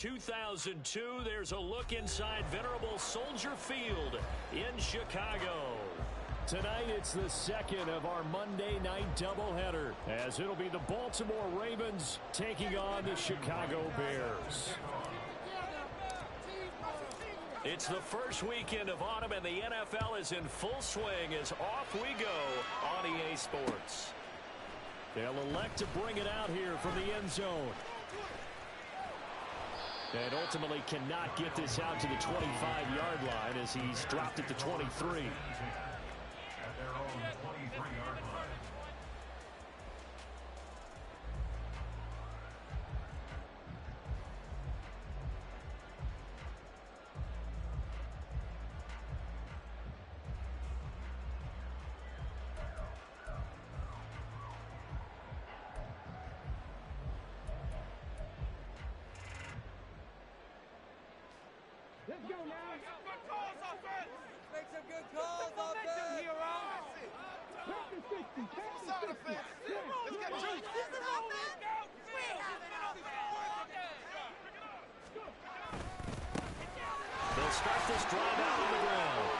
2002, there's a look inside venerable Soldier Field in Chicago. Tonight, it's the second of our Monday night doubleheader, as it'll be the Baltimore Ravens taking on the Chicago Bears. It's the first weekend of autumn, and the NFL is in full swing as off we go on EA Sports. They'll elect to bring it out here from the end zone. And ultimately cannot get this out to the 25-yard line as he's dropped it to 23. At their own 23-yard line. Let's go now. Good calls, offense. Make some good calls, offense. Here, Ron. Pass the 60. Pass the 60. Let's get juice. This is offense. We have it, offense. They'll start this drive out on the ground.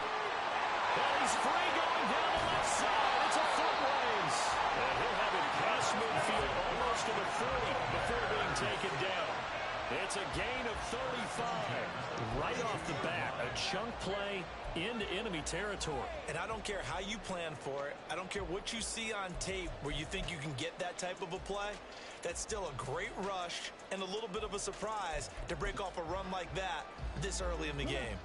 And he's free going down the left side. It's a foot race. And he'll have it past midfield almost to the 40 before being taken down. It's a gain of 35. Right off the bat, a chunk play into enemy territory. And I don't care how you plan for it. I don't care what you see on tape where you think you can get that type of a play. That's still a great rush and a little bit of a surprise to break off a run like that this early in the game.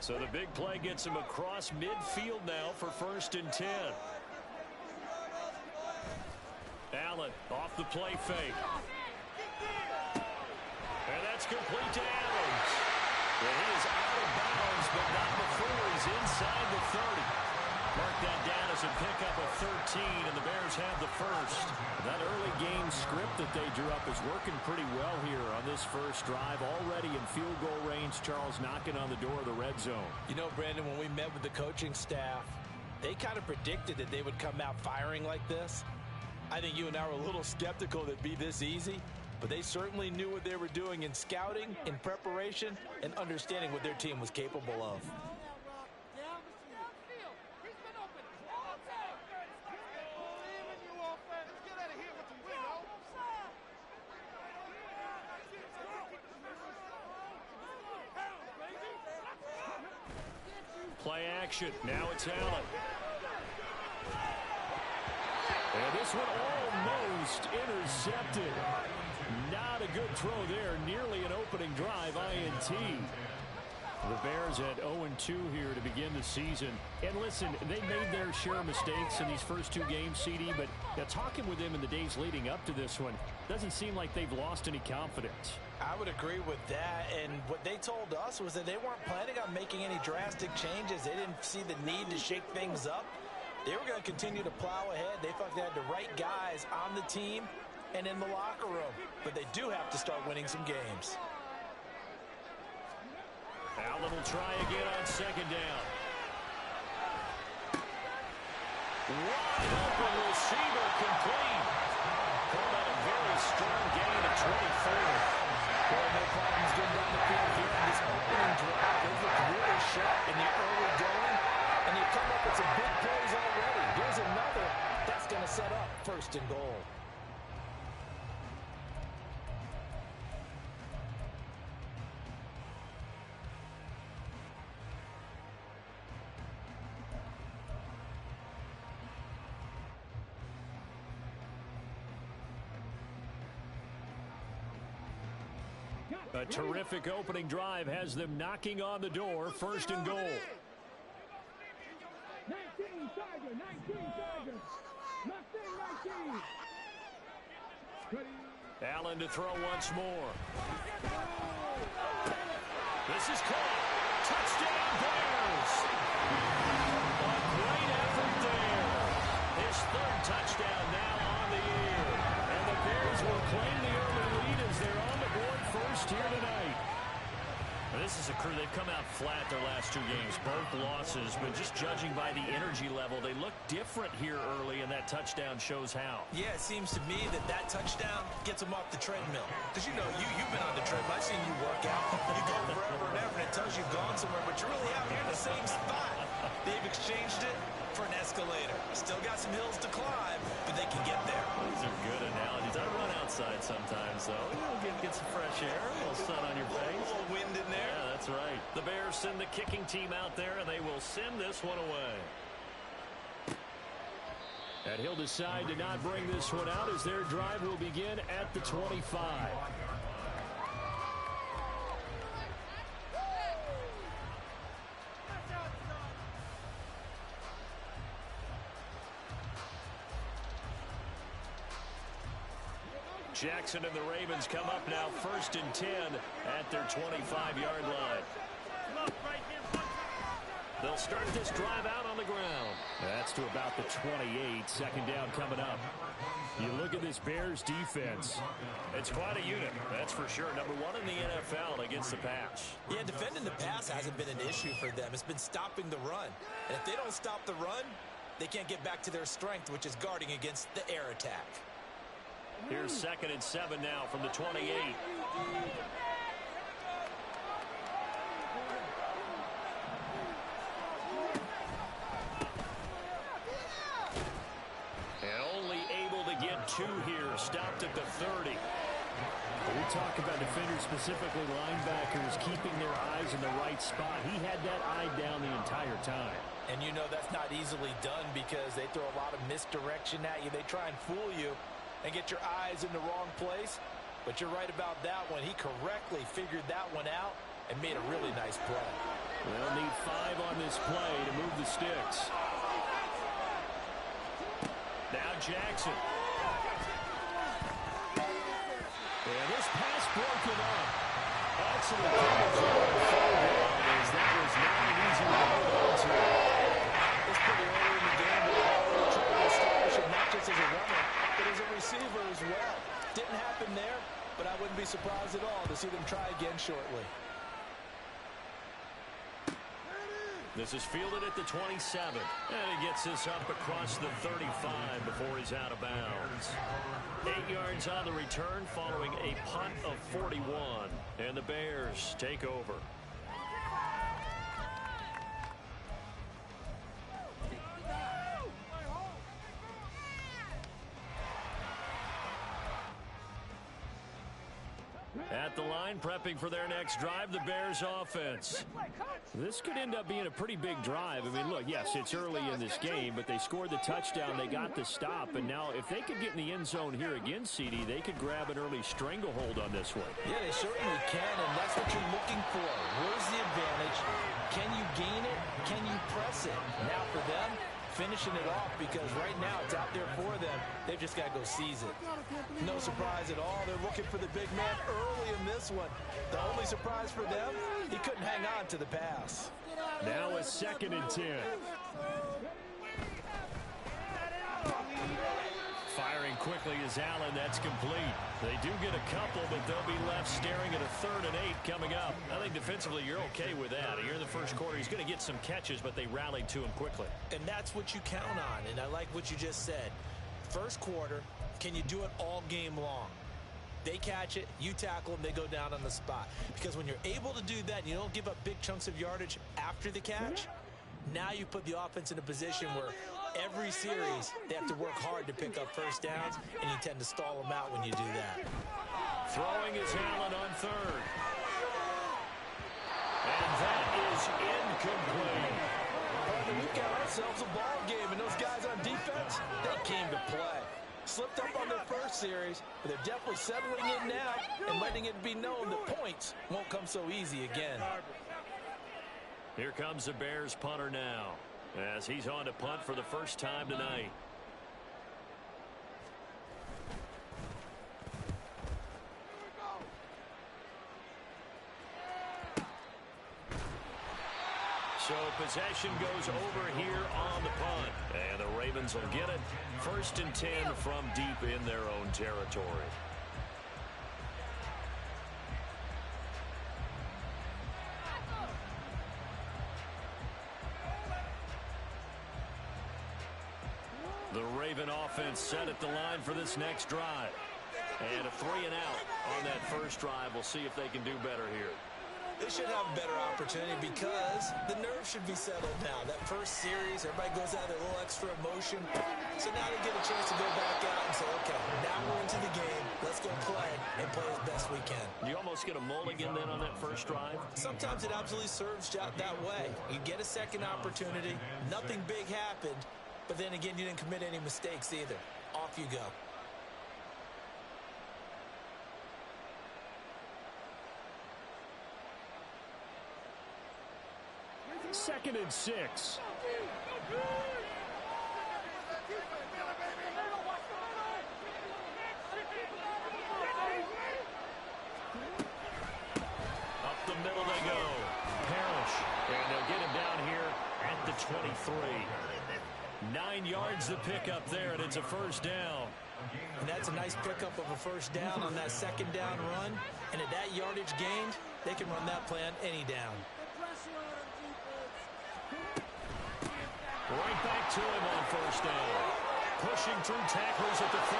So the big play gets him across midfield now for 1st and 10. Allen off the play fake. And that's complete to Adams. And he is out of bounds, but not before he's inside the 30. Mark that down as a pickup of 13, and the Bears have the first. That early game script that they drew up is working pretty well here on this first drive. Already in field goal range, Charles knocking on the door of the red zone. You know, Brandon, when we met with the coaching staff, they kind of predicted that they would come out firing like this. I think you and I were a little skeptical that it'd be this easy. But they certainly knew what they were doing in scouting, in preparation, and understanding what their team was capable of. Play action. Now it's Allen. And this one almost intercepted. Not a good throw there. Nearly an opening drive, INT. The Bears at 0-2 here to begin the season. And listen, they made their share of mistakes in these first two games, CD, but talking with them in the days leading up to this one, doesn't seem like they've lost any confidence. I would agree with that, and what they told us was that they weren't planning on making any drastic changes. They didn't see the need to shake things up. They were going to continue to plow ahead. They thought they had the right guys on the team and in the locker room. But they do have to start winning some games. Allen will try again on 2nd down. Wide open receiver complete. Called out a very strong gain at 24. Boy, no problems getting down the field here in this opening drive. They looked really sharp in the early going. And they come up with some big plays already. Here's another. That's going to set up 1st and goal. A terrific opening drive has them knocking on the door. 1st and goal. 19 Tiger. 19 Tiger. 19. Allen to throw once more. This is caught. Touchdown Bears. A great effort there. His 3rd touchdown now on the year. And the Bears will claim the early lead as they're on the board first here tonight. This is a crew, they've come out flat their last 2 games, both losses, but just judging by the energy level, they look different here early, and that touchdown shows how. Yeah, it seems to me that touchdown gets them off the treadmill. Because, you know, you've been on the treadmill. I've seen you work out. You go forever and ever, and it tells you've gone somewhere, but you're really out here in the same spot. They've exchanged it for an escalator. Still got some hills to climb, but they can get there. These are good analogies. I run outside sometimes, though. Get some fresh air, a little sun on your face. A little wind in there. Yeah, that's right. The Bears send the kicking team out there, and they will send this one away. And he'll decide to not bring this one out as their drive will begin at the 25. Jackson and the Ravens come up now 1st and 10 at their 25-yard line. They'll start this drive out on the ground. That's to about the 28. Second down coming up. You look at this Bears defense. It's quite a unit, that's for sure. Number 1 in the NFL against the pass. Yeah, defending the pass hasn't been an issue for them. It's been stopping the run. And if they don't stop the run, they can't get back to their strength, which is guarding against the air attack. Here's 2nd and 7 now from the 28. And only able to get 2 here. Stopped at the 30. We talk about defenders, specifically linebackers, keeping their eyes in the right spot. He had that eye down the entire time. And you know that's not easily done because they throw a lot of misdirection at you. They try and fool you and get your eyes in the wrong place. But you're right about that one. He correctly figured that one out and made a really nice play. They'll need 5 on this play to move the sticks. Now Jackson. And this pass broken up. Excellent coverage as that was not an easy one to hold on to. It's pretty early in the game, but they're trying to establish him not just as a runner, but as a receiver as well. Didn't happen there, but I wouldn't be surprised at all to see them try again shortly. This is fielded at the 27. And he gets this up across the 35 before he's out of bounds. 8 yards on the return following a punt of 41. And the Bears take over. At the line, prepping for their next drive, the Bears offense. This could end up being a pretty big drive. I mean, look, yes, it's early in this game, but they scored the touchdown. They got the stop, and now if they could get in the end zone here again, CD, they could grab an early stranglehold on this one. Yeah, they certainly can, and that's what you're looking for. Where's the advantage? Can you gain it? Can you press it? Now for them, finishing it off, because right now it's out there for them. They've just got to go seize it. No surprise at all. They're looking for the big man early in this one. The only surprise for them, he couldn't hang on to the pass. Now a 2nd and 10. Firing quickly is Allen. That's complete. They do get a couple, but they'll be left staring at a 3rd and 8 coming up. I think defensively you're okay with that. Here in the first quarter, he's going to get some catches, but they rallied to him quickly. And that's what you count on, and I like what you just said. First quarter, can you do it all game long? They catch it, you tackle them, they go down on the spot. Because when you're able to do that and you don't give up big chunks of yardage after the catch, now you put the offense in a position where every series they have to work hard to pick up first downs, and you tend to stall them out when you do that. Throwing is Allen on 3rd. And that is incomplete. We've got ourselves a ball game, and those guys on defense, they came to play. Slipped up on their first series, but they're definitely settling in now and letting it be known that points won't come so easy again. Here comes the Bears punter now, as he's on to punt for the first time tonight. So possession goes over here on the punt. And the Ravens will get it. 1st and 10 from deep in their own territory. The Raven offense set at the line for this next drive. And a 3-and-out on that first drive. We'll see if they can do better here. They should have a better opportunity because the nerves should be settled now. That first series, everybody goes out with a little extra emotion. So now they get a chance to go back out and say, okay, now we're into the game. Let's go play and play as best we can. You almost get a mulligan then on that first drive? Sometimes it absolutely serves that way. You get a second opportunity. Nothing big happened. But then again, you didn't commit any mistakes either. Off you go. Second and 6. Up the middle they go. Parrish. And they'll get him down here at the 23. 9 yards to pick up there, and it's a first down. And that's a nice pickup of a first down on that second down run. And at that yardage gained, they can run that play on any down. Right back to him on first down. Pushing through tacklers at the 30.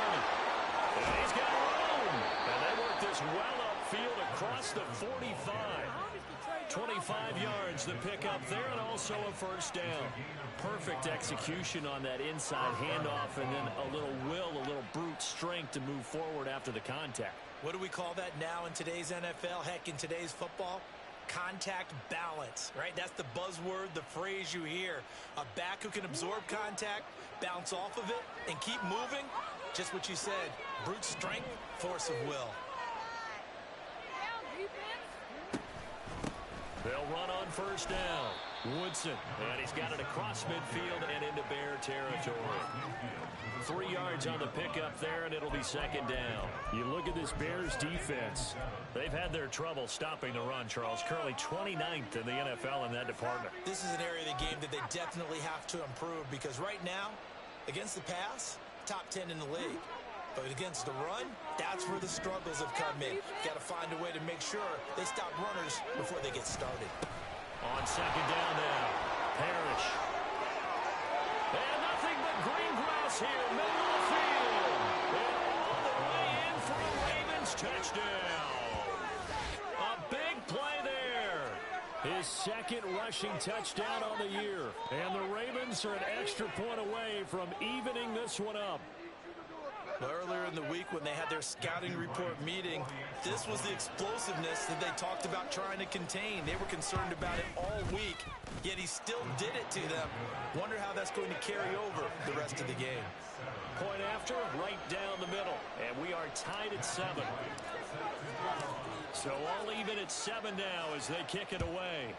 And he's got room. And they work this well upfield across the 45. 25 yards to pick up there, and also a first down. Perfect execution on that inside handoff, and then a little will, a little brute strength to move forward after the contact. What do we call that now in today's NFL? Heck, in today's football? Contact balance, right? That's the buzzword, the phrase you hear. A back who can absorb contact, bounce off of it, and keep moving. Just what you said, brute strength, force of will. They'll run on first down. Woodson, and he's got it across midfield and into Bear territory. 3 yards on the pickup there, and it'll be second down. You look at this Bears defense. They've had their trouble stopping the run, Charles. Currently 29th in the NFL in that department. This is an area of the game that they definitely have to improve because right now, against the pass, top 10 in the league. But against the run, that's where the struggles have come in. Got to find a way to make sure they stop runners before they get started. On second down now, Parrish. And nothing but green grass here, middle of the field. And all the way in for a Ravens touchdown. A big play there. His second rushing touchdown on the year. And the Ravens are an extra point away from evening this one up. Earlier in the week when they had their scouting report meeting, this was the explosiveness that they talked about trying to contain. They were concerned about it all week, yet he still did it to them. Wonder how that's going to carry over the rest of the game. Point after, right down the middle, and we are tied at 7. So all even at 7 now as they kick it away.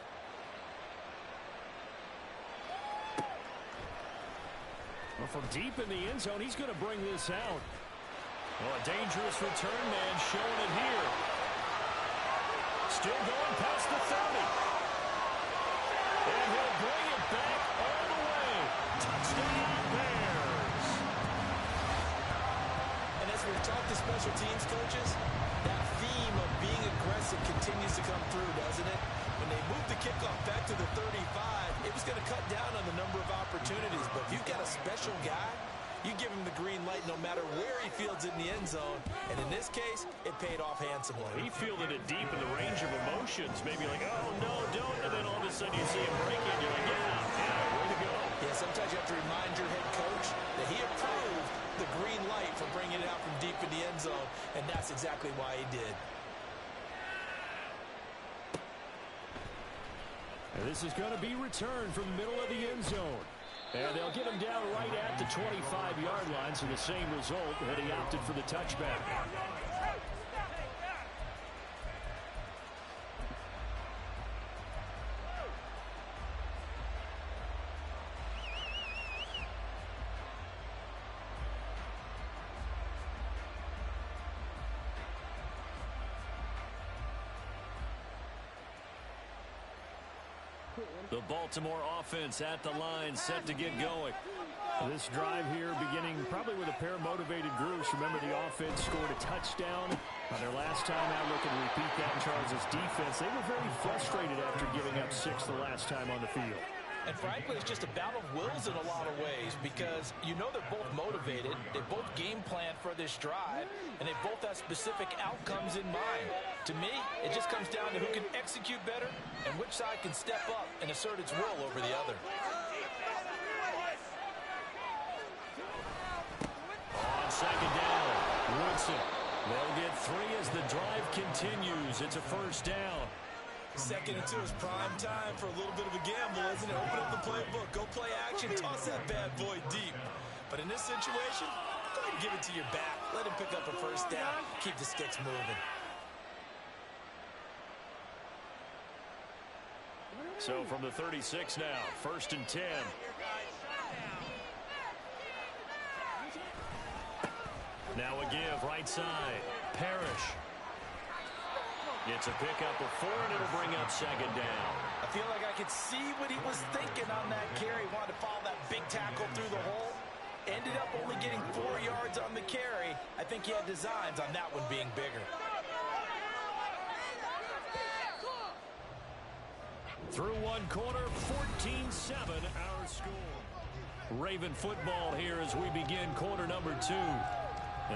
Well, from deep in the end zone, he's going to bring this out. Well, a dangerous return man showing it here. Still going past the 30. And he'll bring it back all the way. Touchdown, Bears. And as we talk to special teams coaches, that theme of being aggressive continues to come through, doesn't it? When they moved the kickoff back to the 35, it was going to cut down on the number of opportunities. But if you've got a special guy, you give him the green light no matter where he fields it in the end zone. And in this case, it paid off handsomely. He fielded it deep in the range of emotions. Maybe like, oh, no, don't. And then all of a sudden you see him break it. You're like, yeah, way to go. Yeah, sometimes you have to remind your head coach that he approved the green light for bringing it out from deep in the end zone. And that's exactly why he did. And this is going to be returned from the middle of the end zone. And they'll get him down right at the 25-yard line, so the same result, and he opted for the touchback. The Baltimore offense at the line, set to get going. This drive here beginning probably with a pair of motivated groups. Remember, the offense scored a touchdown on their last time out. Looking to repeat that in Charles' defense. They were very frustrated after giving up 6 the last time on the field. And frankly, it's just a battle of wills in a lot of ways because you know they're both motivated, they both game plan for this drive, and they both have specific outcomes in mind. To me, it just comes down to who can execute better and which side can step up and assert its will over the other. On second down, Woodson. They'll get 3 as the drive continues. It's a first down. Second and 2 is prime time for a little bit of a gamble, isn't it? Open up the playbook, go play action, toss that bad boy deep. But in this situation, go ahead and give it to your back. Let him pick up a first down, keep the sticks moving. So from the 36 now, first and 10. Now a give, right side. Parrish. It's a pickup of 4, and it'll bring up second down. I feel like I could see what he was thinking on that carry. Wanted to follow that big tackle through the hole. Ended up only getting 4 yards on the carry. I think he had designs on that one being bigger. Through one quarter, 14-7 our score. Raven football here as we begin quarter number 2.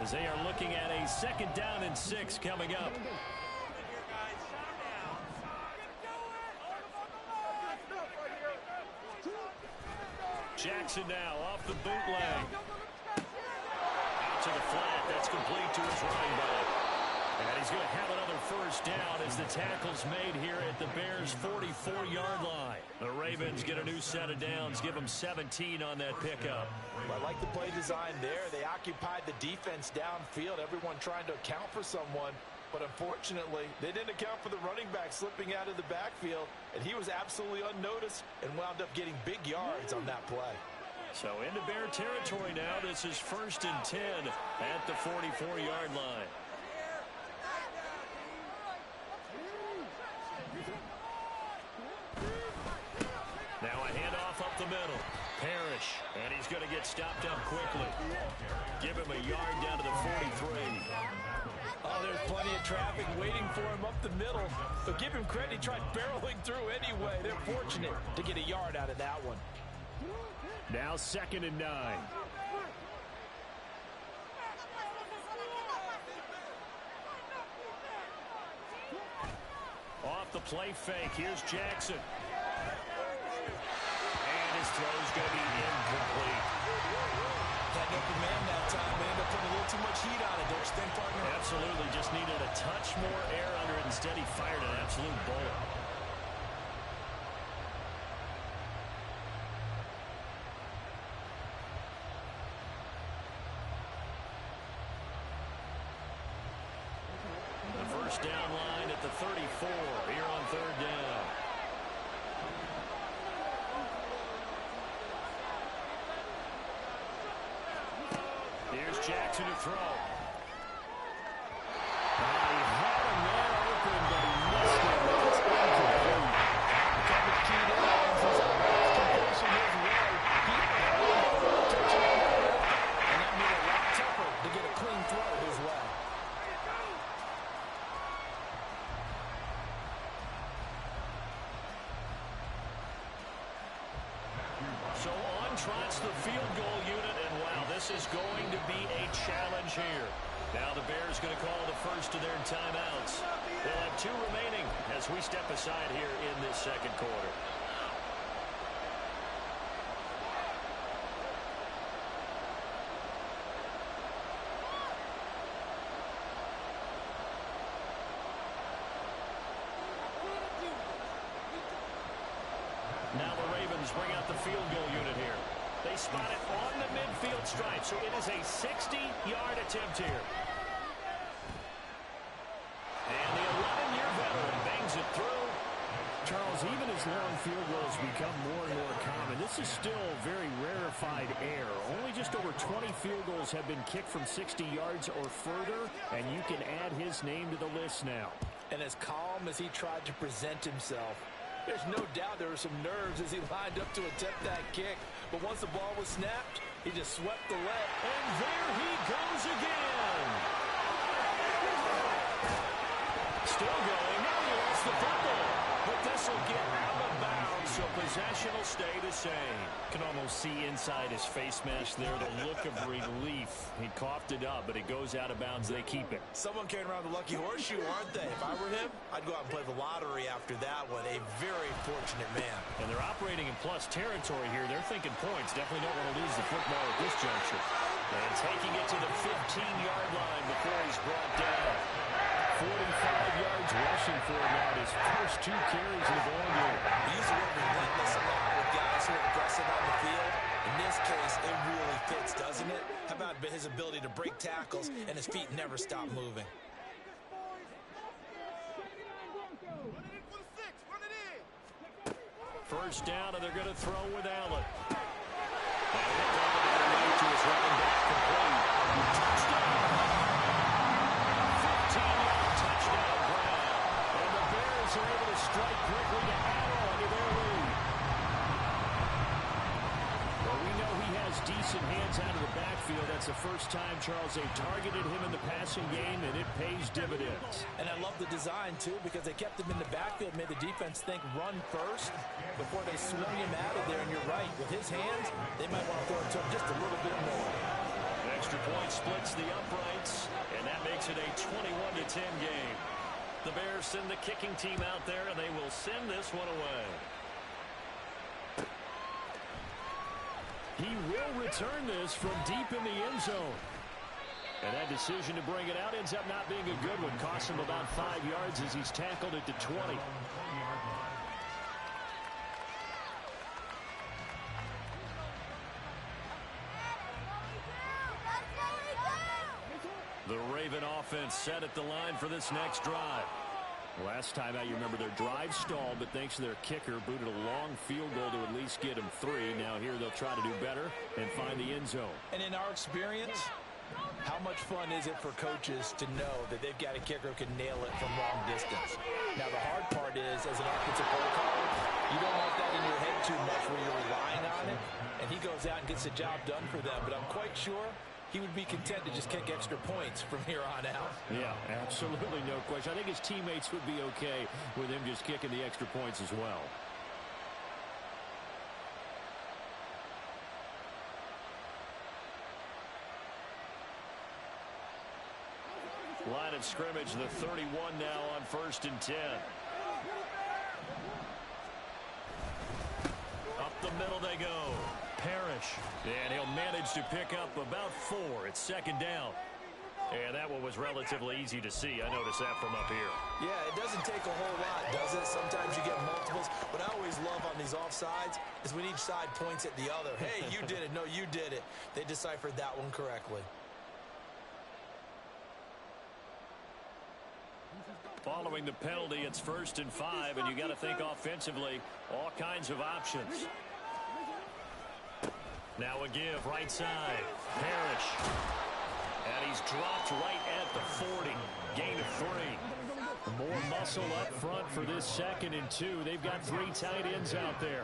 As they are looking at a second down and 6 coming up. Jackson now off the bootleg. Out to the flat. That's complete to his running back. And he's going to have another first down as the tackle's made here at the Bears' 44-yard line. The Ravens get a new set of downs, give them 17 on that pickup. I like the play design there. They occupied the defense downfield, everyone trying to account for someone. But unfortunately, they didn't account for the running back slipping out of the backfield, and he was absolutely unnoticed and wound up getting big yards on that play. So into Bear territory now. This is first and 10 at the 44-yard line. Now a handoff up the middle. Parrish, and he's going to get stopped up quickly. Give him a yard down to the 43. Oh, there's plenty of traffic waiting for him up the middle. But give him credit, he tried barreling through anyway. They're fortunate to get a yard out of that one. Now second and 9. Off the play fake, here's Jackson. And his throw's going to be incomplete. Had no command that time, but ended up putting a little too much heat on it, don't you think, partner? Absolutely, just needed a touch more air under it. Instead, he fired an absolute bullet. The first down line at the 34 here on third down. Here's Jackson to throw. He had him there open, but he missed him. It's incomplete. Kevin keyed in on his completion his way. He had a touchdown, and that made it a lot tougher to get a clean throw his way. So on trots the field goal unit, and wow, this is going to be a challenge here. Now the Bears going to call the first of their timeouts. They'll have 2 remaining as we step aside here in this second quarter. Now the Ravens bring out the field goal unit here. They spot it on the midfield stripe, so it is a 60-yard attempt here. And the 11-year veteran bangs it through. Charles, even as long field goals become more and more common, this is still very rarefied air. Only just over 20 field goals have been kicked from 60 yards or further, and you can add his name to the list now. And as calm as he tried to present himself, there's no doubt there were some nerves as he lined up to attempt that kick. But once the ball was snapped, he just swept the leg. And there he goes again. Still going. Now he lost the football. But this will get out of bounds so possession will stay the same. Can almost see inside his face mask there, the look of relief. He coughed it up, but it goes out of bounds. They keep it. Someone carrying around the lucky horseshoe, aren't they? If I were him, I'd go out and play the lottery after that one. A very fortunate man. And they're operating in plus territory here. They're thinking points. Definitely don't want to lose the football at this juncture. And taking it to the 15-yard line before he's brought down. 45 yards rushing for him now. His first 2 carries of the ball game. We use the word relentless a lot with guys who are aggressive on the field. In this case, it really fits, doesn't it? How about his ability to break tackles and his feet never stop moving? First down, and they're going to throw with Allen. And to his running back, complete. Touchdown. 15-yard touchdown Brown. And the Bears are able to strike quickly to add on to their lead. Well, we know he has decent hands out of the backfield. That's the first time, Charles, they've targeted him in the passing game, and it pays dividends. And I love the design, too, because they kept him in the backfield, made the defense think run first before they swung him out of there. And you're right, with his hands, they might want to throw it to him just a little bit more. Extra point splits the uprights, and that makes it a 21-10 game. The Bears send the kicking team out there, and they will send this one away. He will return this from deep in the end zone. And that decision to bring it out ends up not being a good one. Costs him about 5 yards as he's tackled it to 20. The Raven offense set at the line for this next drive. Last time out, you remember their drive stalled, but thanks to their kicker, booted a long field goal to at least get them 3. Now here they'll try to do better and find the end zone. And in our experience, how much fun is it for coaches to know that they've got a kicker who can nail it from long distance? Now, the hard part is, as an offensive play caller, you don't want that in your head too much where you're relying on it, and he goes out and gets the job done for them. But I'm quite sure he would be content to just kick extra points from here on out. Yeah, absolutely no question. I think his teammates would be okay with him just kicking the extra points as well. Line of scrimmage, the 31 now on 1st and 10. Up the middle they go. Parrish. And he'll manage to pick up about 4. It's 2nd down. And that one was relatively easy to see. I noticed that from up here. Yeah, it doesn't take a whole lot, does it? Sometimes you get multiples. What I always love on these offsides is when each side points at the other. Hey, you did it. No, you did it. They deciphered that one correctly. Following the penalty, it's 1st and 5, and you got to think offensively, all kinds of options. Now a give, right side. Parrish. And he's dropped right at the 40. Gain of 3. More muscle up front for this 2nd and 2. They've got 3 tight ends out there.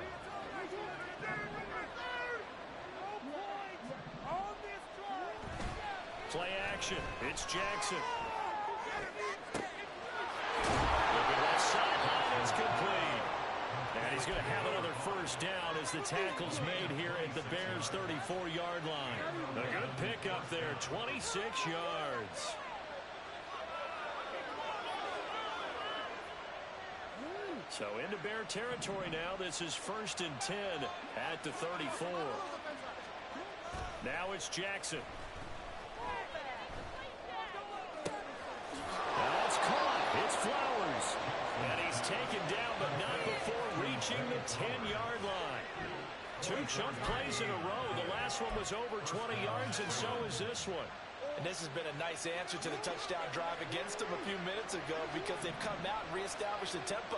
Play action. It's Jackson. Looking left sideline. It's complete. And he's going to have another 1st down as the tackle's made here at the Bears' 34-yard line. A good pickup there, 26 yards. So into Bear territory now. This is 1st and 10 at the 34. Now it's Jackson. Now it's caught. It's Flowers. And he's taken down, but not before reaching the 10-yard line. 2 chunk plays in a row. The last one was over 20 yards, and so is this one. And this has been a nice answer to the touchdown drive against them a few minutes ago because they've come out and reestablished the tempo.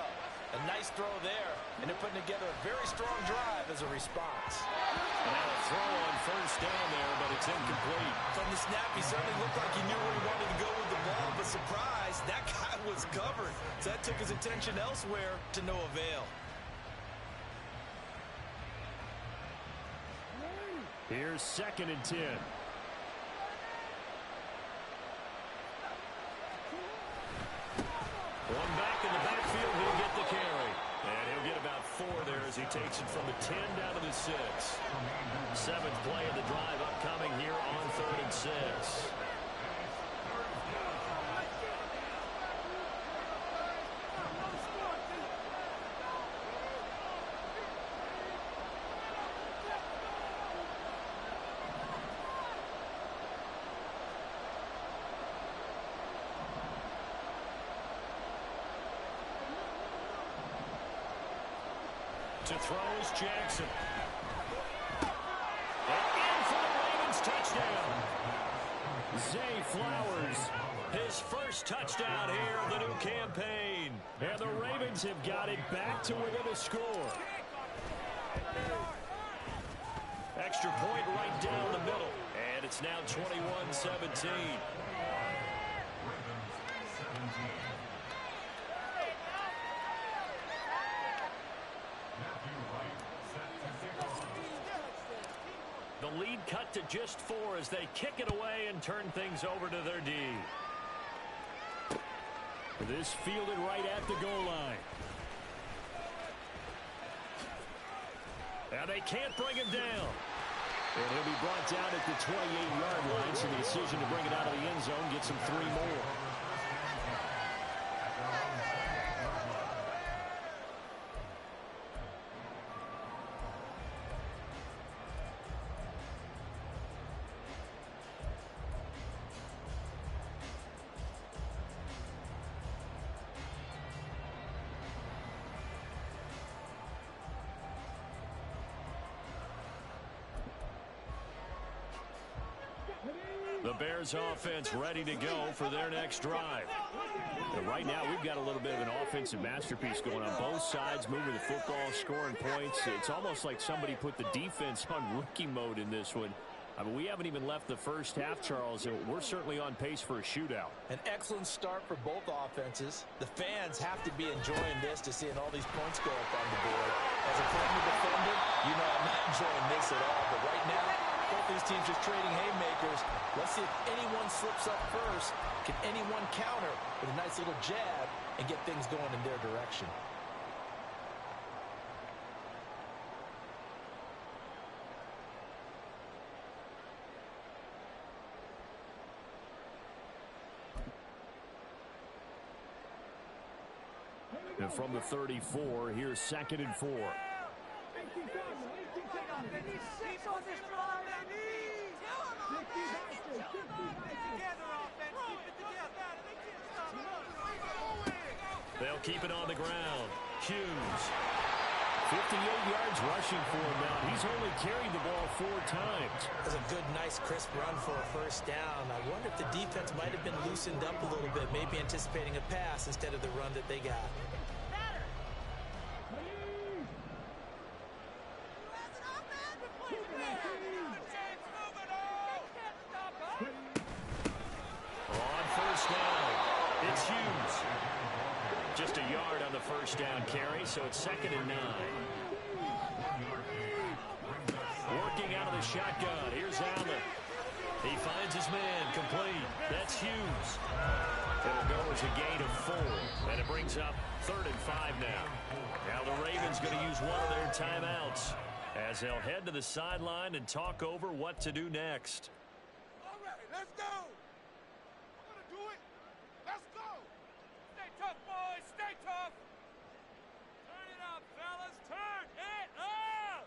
A nice throw there, and they're putting together a very strong drive as a response. And now a throw on 1st down there, but it's incomplete. From the snap, he certainly looked like he knew where he wanted to go with the ball, but surprise, that guy was covered. So that took his attention elsewhere to no avail. Here's 2nd and 10. One back in the backfield, he'll get the carry. And he'll get about 4 there as as he takes it from the 10 down to the 6. Seventh play of the drive upcoming here on 3rd and 6. To throw is Jackson. And in for the Ravens touchdown. Zay Flowers, his first touchdown here of the new campaign. And the Ravens have got it back to within a score. Extra point right down the middle. And it's now 21-17. The lead cut to just 4 as they kick it away and turn things over to their D. This fielded right at the goal line. Now they can't bring him down. And he'll be brought down at the 28-yard line, so the decision to bring it out of the end zone gets him 3 more. The Bears offense ready to go for their next drive. And right now we've got a little bit of an offensive masterpiece going on both sides, moving the football, scoring points. It's almost like somebody put the defense on rookie mode in this one. I mean, we haven't even left the first half, Charles, and we're certainly on pace for a shootout. An excellent start for both offenses. The fans have to be enjoying this to seeing all these points go up on the board. As a former defender, you know I'm not enjoying this at all. But right now, both these teams just trading haymakers. Let's see if anyone slips up first. Can anyone counter with a nice little jab and get things going in their direction? And from the 34, here's 2nd and 4. They'll keep it on the ground. Hughes. 58 yards rushing for him now. He's only carried the ball 4 times. That's a good, nice, crisp run for a first down. I wonder if the defense might have been loosened up a little bit, maybe anticipating a pass instead of the run that they got. On first down, it's Hughes. Just a yard on the first down carry, so it's 2nd and 9. Working out of the shotgun. Here's Allen. He finds his man complete. That's Hughes. It'll go as a gain of 4, and it brings up 3rd and 5 now. Now the Ravens going to use one of their timeouts as they'll head to the sideline and talk over what to do next. All right, let's go. I'm going to do it. Let's go. Stay tough, boys. Stay tough. Turn it up, fellas. Turn it up.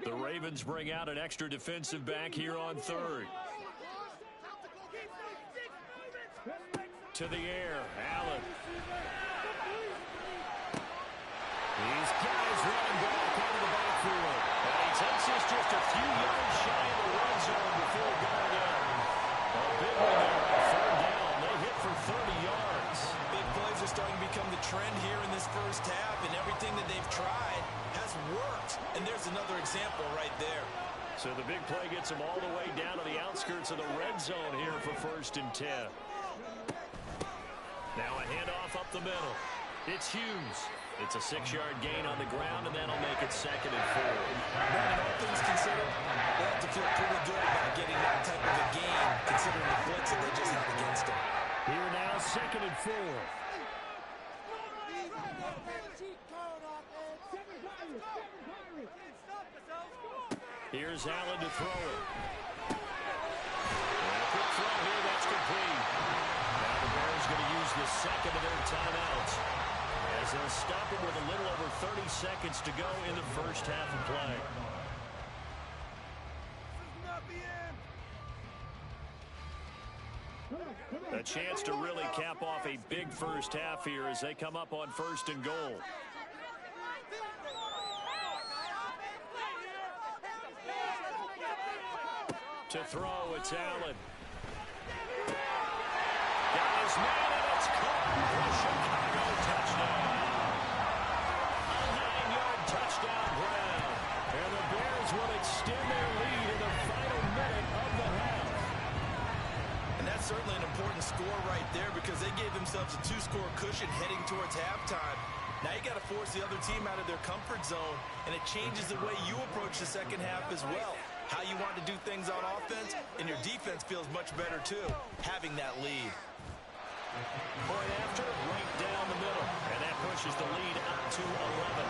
The Ravens bring out an extra defensive back here on 3rd. To the air, Allen. These guys running back out of the backfield. And he takes this just a few yards shy of the red zone before going out. A big one there on 3rd down. They hit for 30 yards. Big plays are starting to become the trend here in this first half, and everything that they've tried has worked. And there's another example right there. So the big play gets them all the way down to the outskirts of the red zone here for 1st and 10. Now a handoff up the middle. It's Hughes. It's a 6-yard gain on the ground, and that'll make it 2nd and 4. Brandon, all things considered, they have to feel pretty good about getting that type of a gain, considering the blitz that they 4. Here's Allen to throw it. And a quick throw here, that's complete. Now the Bears going to use the second of their timeouts as they'll stop it with a little over 30 seconds to go in the first half of play. A chance to really cap off a big first half here as they come up on 1st and goal. To throw, it's Allen. Got his man, and it's caught for a Chicago touchdown. A 9-yard touchdown grab. And the Bears will extend their lead in the final minute of the half. And that's certainly an important score right there because they gave themselves a 2-score cushion heading towards halftime. Now you got to force the other team out of their comfort zone, and it changes the way you approach the second half as well. How you want to do things on offense, and your defense feels much better too, having that lead. Point after, right down the middle, and that pushes the lead up to 11.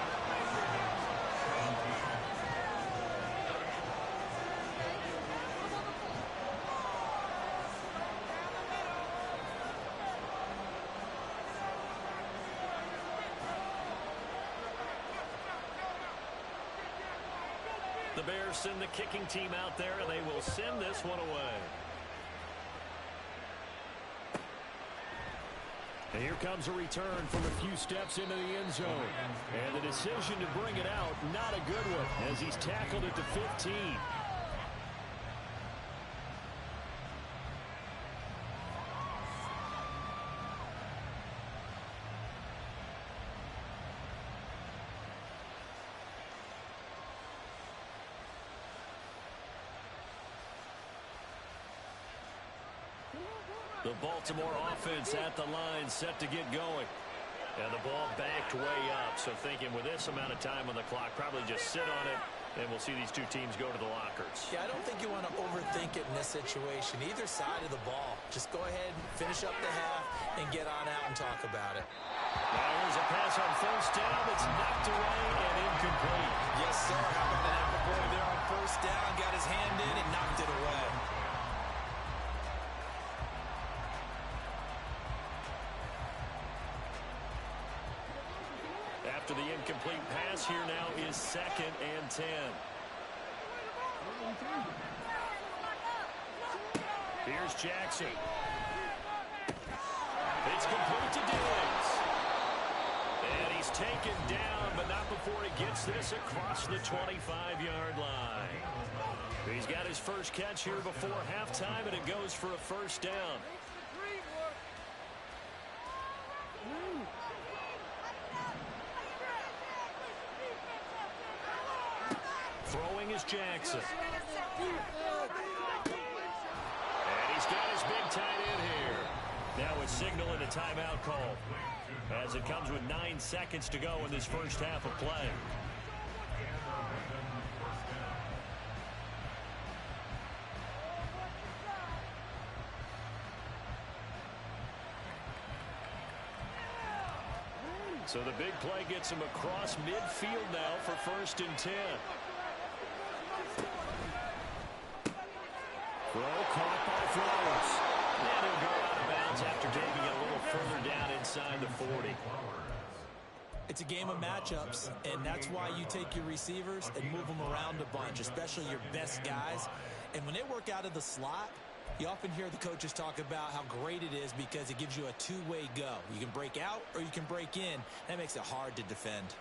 The Bears send the kicking team out there, and they will send this one away. And here comes a return from a few steps into the end zone. And the decision to bring it out, not a good one, as he's tackled at the 15. The Baltimore offense at the line, set to get going. And the ball backed way up. So thinking with this amount of time on the clock, probably just sit on it, and we'll see these two teams go to the lockers. Yeah, I don't think you want to overthink it in this situation. Either side of the ball. Just go ahead, finish up the half, and get on out and talk about it. Now here's a pass on 1st down. It's knocked away and incomplete. Yes, sir. How about an apple boy there on 1st down? Got his hand in and knocked it away. After the incomplete pass, here now is 2nd and 10. Here's Jackson. It's complete to Diggs. And he's taken down, but not before he gets this across the 25-yard line. He's got his first catch here before halftime, and it goes for a 1st down. Throwing is Jackson. And he's got his big tight end here. Now it's signaling a timeout call as it comes with 9 seconds to go in this first half of play. So the big play gets him across midfield now for 1st and 10. Throw caught by Flowers. And he'll go out of bounds after taking it a little further down inside the 40. It's a game of matchups, and that's why you take your receivers and move them around a bunch, especially your best guys. And when they work out of the slot, you often hear the coaches talk about how great it is because it gives you a two-way go. You can break out or you can break in. That makes it hard to defend.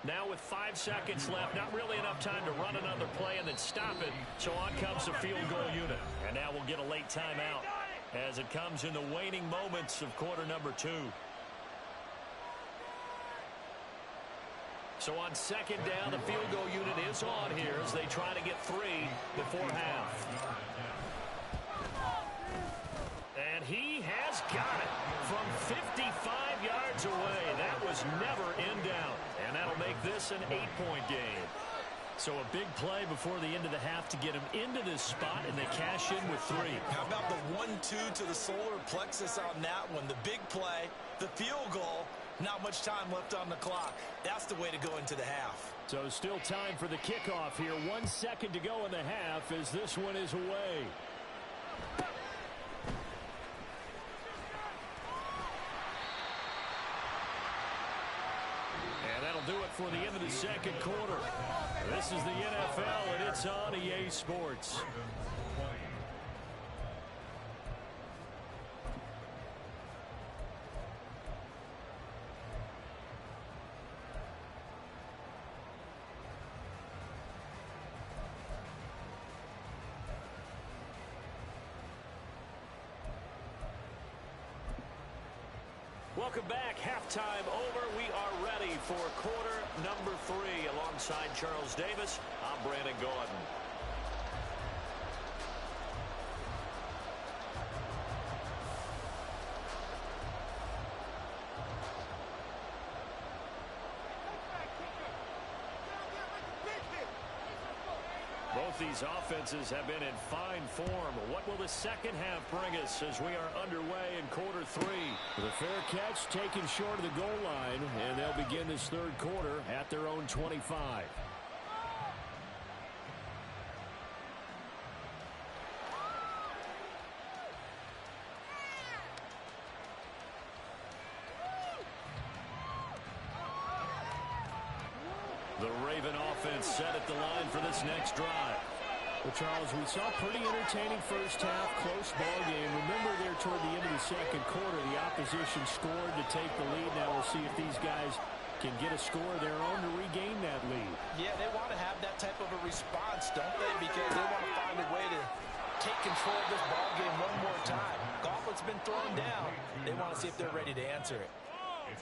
Now with 5 seconds left, not really enough time to run another play and then stop it. So on comes the field goal unit. And now we'll get a late timeout as it comes in the waning moments of quarter number 2. So on 2nd down, the field goal unit is on here as they try to get 3 before half. And he has got it from 55 yards away. That was never in doubt. And that'll make this an 8-point game. So a big play before the end of the half to get them into this spot, and they cash in with 3. How about the 1-2 to the solar plexus on that one? The big play, the field goal, not much time left on the clock. That's the way to go into the half. So still time for the kickoff here. 1 second to go in the half as this one is away. And that'll do it for the end of the second quarter. This is the NFL, and it's on EA Sports. Welcome back. Halftime over. We are ready for quarter number 3. Alongside Charles Davis, I'm Brandon Gordon. Both these offenses have been in fine form. What will the second half bring us as we are underway in quarter 3? The fair catch taken short of the goal line, and they'll begin this third quarter at their own 25. The Raven offense set at the line for this next drive. Well, Charles, we saw pretty entertaining first half, close ball game. Remember there toward the end of the second quarter, the opposition scored to take the lead. Now we'll see if these guys can get a score of their own to regain that lead. Yeah, they want to have that type of a response, don't they? Because they want to find a way to take control of this ball game one more time. Gauntlet's been thrown down. They want to see if they're ready to answer it.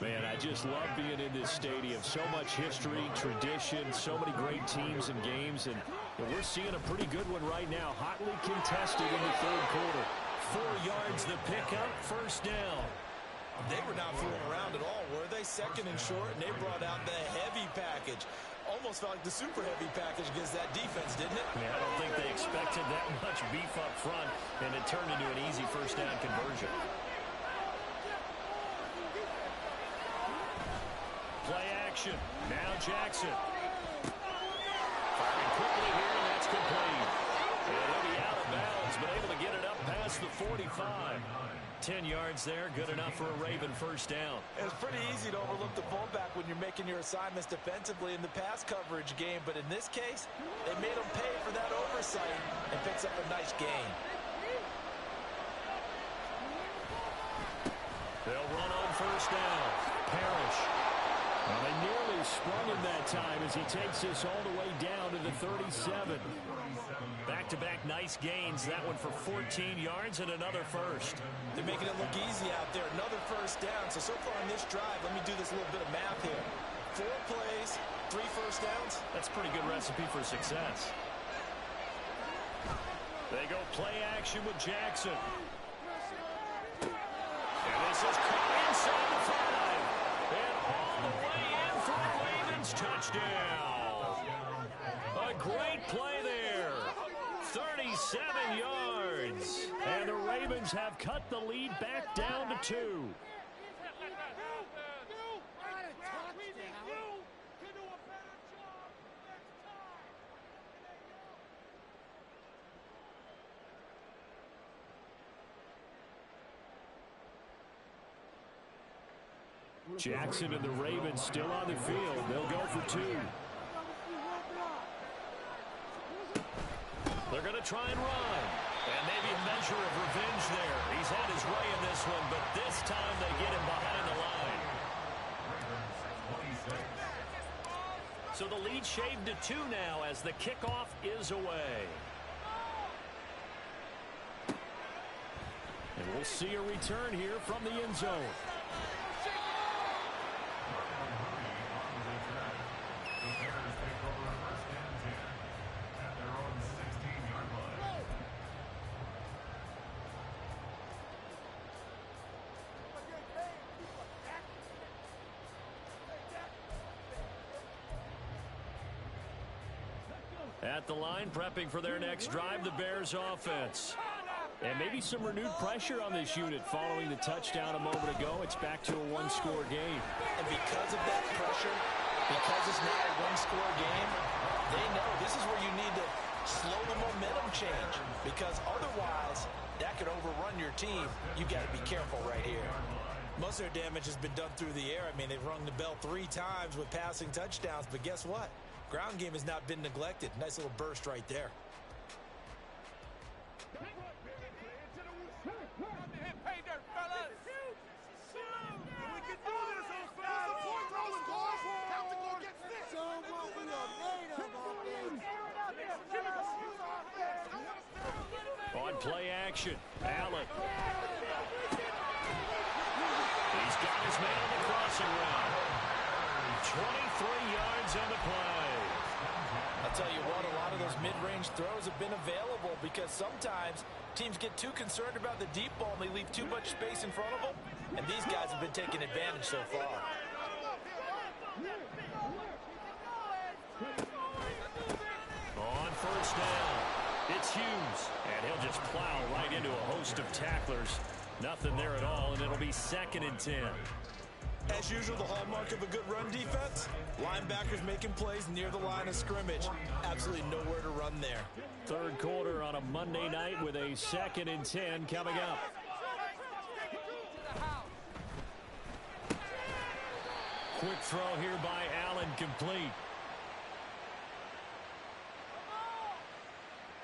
Man, I just love being in this stadium. So much history, tradition, so many great teams and games, and we're seeing a pretty good one right now. Hotly contested in the third quarter. 4 yards the pickup, first down. They were not fooling around at all, were they? Second and short, and they brought out the heavy package. Almost felt like the super heavy package against that defense, didn't it? Yeah, I don't think they expected that much beef up front, and it turned into an easy first down conversion. Play action. Now Jackson. Firing quickly here, and that's complete. And he'll be out of bounds, but able to get it up past the 45. 10 yards there, good enough for a Raven first down. It's pretty easy to overlook the fullback when you're making your assignments defensively in the pass coverage game, but in this case, they made him pay for that oversight and picks up a nice gain. They'll run on first down. Parrish. Well, they nearly sprung him that time as he takes this all the way down to the 37. Back-to-back nice gains. That one for 14 yards and another first. They're making it look easy out there. Another first down. So far on this drive, let me do this little bit of math here. 4 plays, 3 first downs. That's a pretty good recipe for success. They go play action with Jackson. And this is caught inside the 5. And all the way in for the Ravens touchdown. A great play there. 37 yards. And the Ravens have cut the lead back down to 2. Jackson and the Ravens still on the field. They'll go for 2. They're going to try and run. And maybe a measure of revenge there. He's had his way in this one, but this time they get him behind the line. So the lead shaved to 2 now as the kickoff is away. And we'll see a return here from the end zone. At the line, prepping for their next drive, the Bears offense. And maybe some renewed pressure on this unit following the touchdown a moment ago. It's back to a one-score game. And because of that pressure, because it's now a one-score game, they know this is where you need to slow the momentum change, because otherwise that could overrun your team. You got to be careful right here. Most of their damage has been done through the air. I mean, they've rung the bell 3 times with passing touchdowns, but guess what? Ground game has not been neglected. Nice little burst right there. On play action, Allen. He's got his man on the crossing route. 23 yards on the play. I'll tell you what, a lot of those mid-range throws have been available because sometimes teams get too concerned about the deep ball and they leave too much space in front of them, and these guys have been taking advantage so far. On first down, it's Hughes, and he'll just plow right into a host of tacklers. Nothing there at all, and it'll be 2nd and 10. As usual, the hallmark of a good run defense, linebackers making plays near the line of scrimmage. Absolutely nowhere to run there. Third quarter on a Monday night with a 2nd and 10 coming up. Quick throw here by Allen, complete.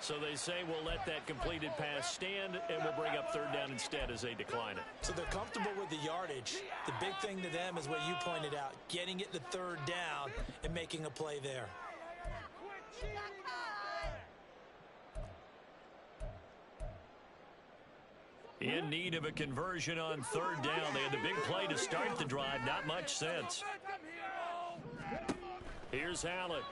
So they say we'll let that completed pass stand, and we'll bring up 3rd down instead as they decline it. So they're comfortable with the yardage. The big thing to them is what you pointed out, getting it to 3rd down and making a play there. In need of a conversion on 3rd down. They had the big play to start the drive. Not much sense. Here's Allen.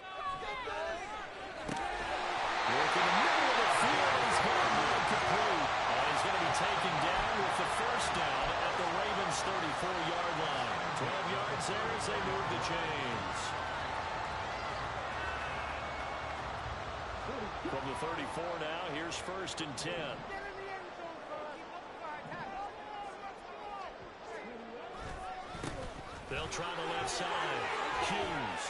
Working the middle of the field. He's going to be complete. And he's going to be taken down with the 1st down at the Ravens' 34-yard line. 12 yards there as they move the chains. From the 34 now, here's 1st and 10. They'll try the left side. Hughes.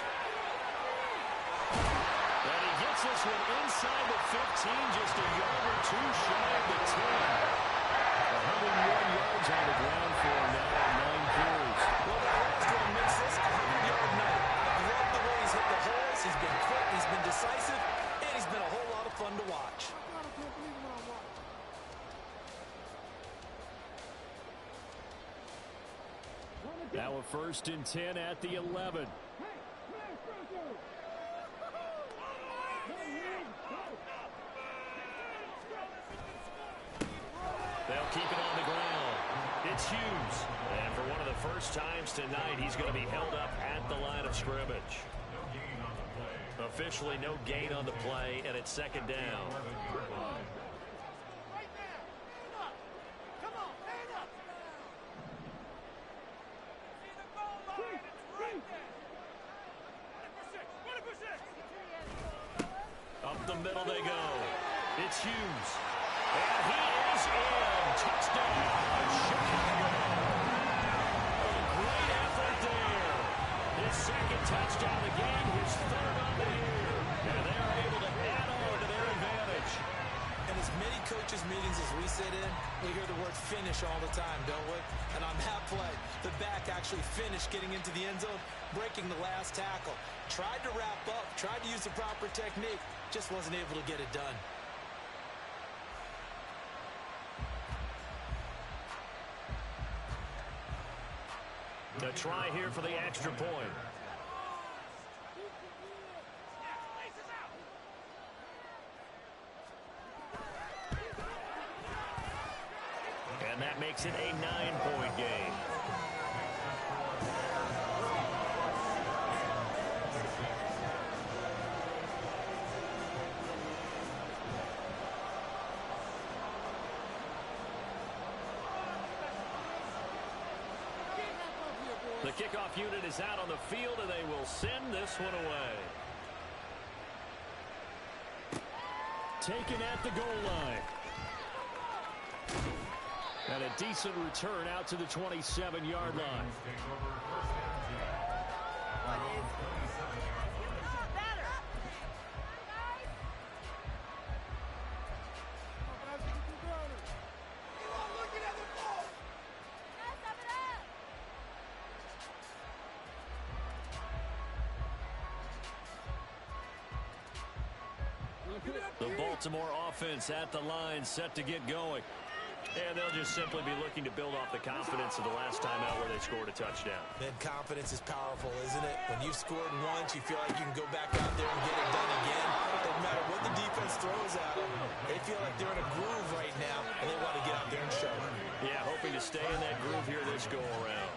And he gets this one inside the 15, just a yard or 2 shy of the 10. 101 yards on the ground for him now on 9 carries. Well, the last one makes this a 100-yard night. I love the way he's hit the holes. He's been quick, he's been decisive, and he's been a whole lot of fun to watch. Now a 1st and 10 at the 11. They'll keep it on the ground. It's Hughes. And for one of the first times tonight, he's going to be held up at the line of scrimmage. Officially no gain on the play, and it's 2nd down. Up the middle they go. It's Hughes. And he is in. Touchdown, Chicago. A great effort there. His 2nd touchdown of the game, his 3rd on the year. And they're able to add on to their advantage. And as many coaches' meetings as we sit in, we hear the word finish all the time, don't we? And on that play, the back actually finished getting into the end zone, breaking the last tackle. Tried to wrap up, tried to use the proper technique, just wasn't able to get it done. A try here for the extra point. And that makes it a 9-point game. The kickoff unit is out on the field, and they will send this one away. taken at the goal line. And a decent return out to the 27-yard line. The Baltimore offense at the line, set to get going. And they'll just simply be looking to build off the confidence of the last time out where they scored a touchdown. Man, confidence is powerful, isn't it? When you've scored once, you feel like you can go back out there and get it done again. Doesn't matter what the defense throws at them. They feel like they're in a groove right now, and they want to get out there and show it. Yeah, hoping to stay in that groove here this go-around.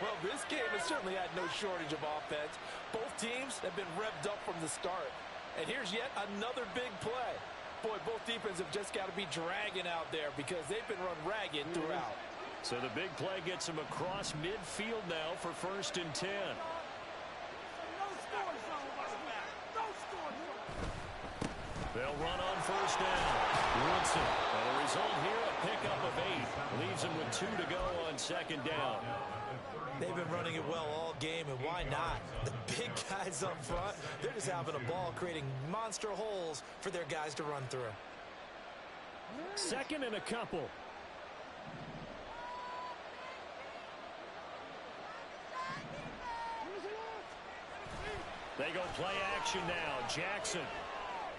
Well, this game has certainly had no shortage of offense. Both teams have been revved up from the start. And here's yet another big play. Boy, both defenses have just got to be dragging out there because they've been run ragged throughout. So the big play gets them across midfield now for 1st and 10. They'll run on 1st down. Woodson. And the result here, a pickup of 8. Leaves them with 2 to go on 2nd down. They've been running it well all game, and why not? The big guys up front, they're just having a ball, creating monster holes for their guys to run through. 2nd and a couple. They go play action now. Jackson.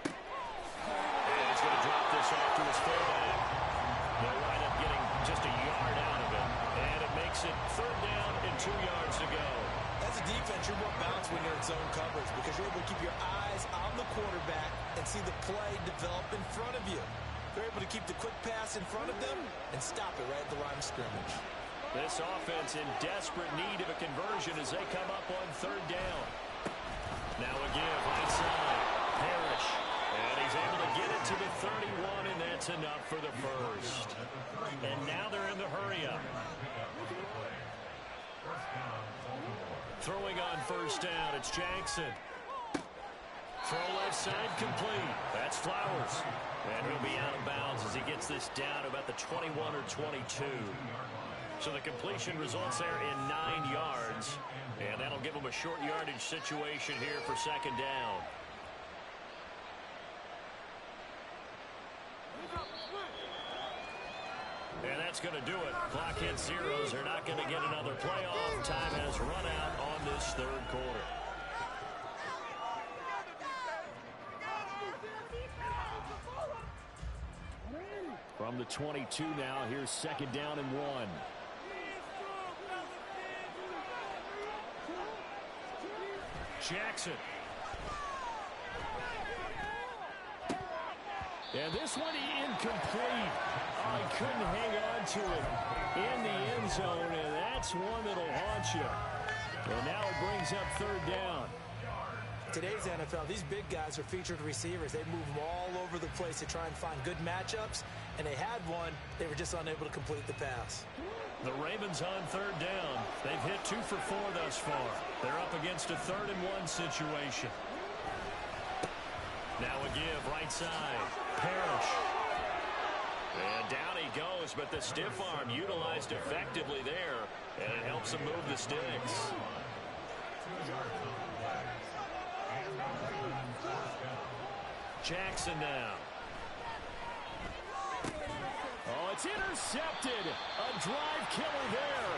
And he's going to drop this off to his fullback. They'll wind up getting just a yard out of it. And it makes it 3rd down and 2 yards to go. As a defense, you're more balanced when you're in zone coverage because you're able to keep your eyes on the quarterback and see the play develop in front of you. They're able to keep the quick pass in front of them and stop it right at the line of scrimmage. This offense in desperate need of a conversion as they come up on 3rd down. Now a give, right side. Parrish. And he's able to get it to the 31, and that's enough for the first. And now they're in the hurry-up. Throwing on 1st down, it's Jackson. Throw left side complete. That's Flowers. And he'll be out of bounds as he gets this down about the 21 or 22. So the completion results there in 9 yards. And that'll give them a short yardage situation here for 2nd down. And that's going to do it. Clock hits zeros. They're not going to get another playoff. Time has run out on this 3rd quarter. From the 22 now, here's 2nd down and 1. Jackson. And this one incomplete. Oh, he couldn't hang on to it in the end zone, and that's one that'll haunt you. And now it brings up 3rd down. Today's NFL, these big guys are featured receivers. They move them all over the place to try and find good matchups, and they had one. They were just unable to complete the pass. The Ravens on 3rd down. They've hit 2 for 4 thus far. They're up against a 3rd and 1 situation. Now a give, right side. Parrish. And down he goes, but the stiff arm utilized effectively there, and it helps him move the sticks. Jackson now. Oh, it's intercepted. A drive killer there.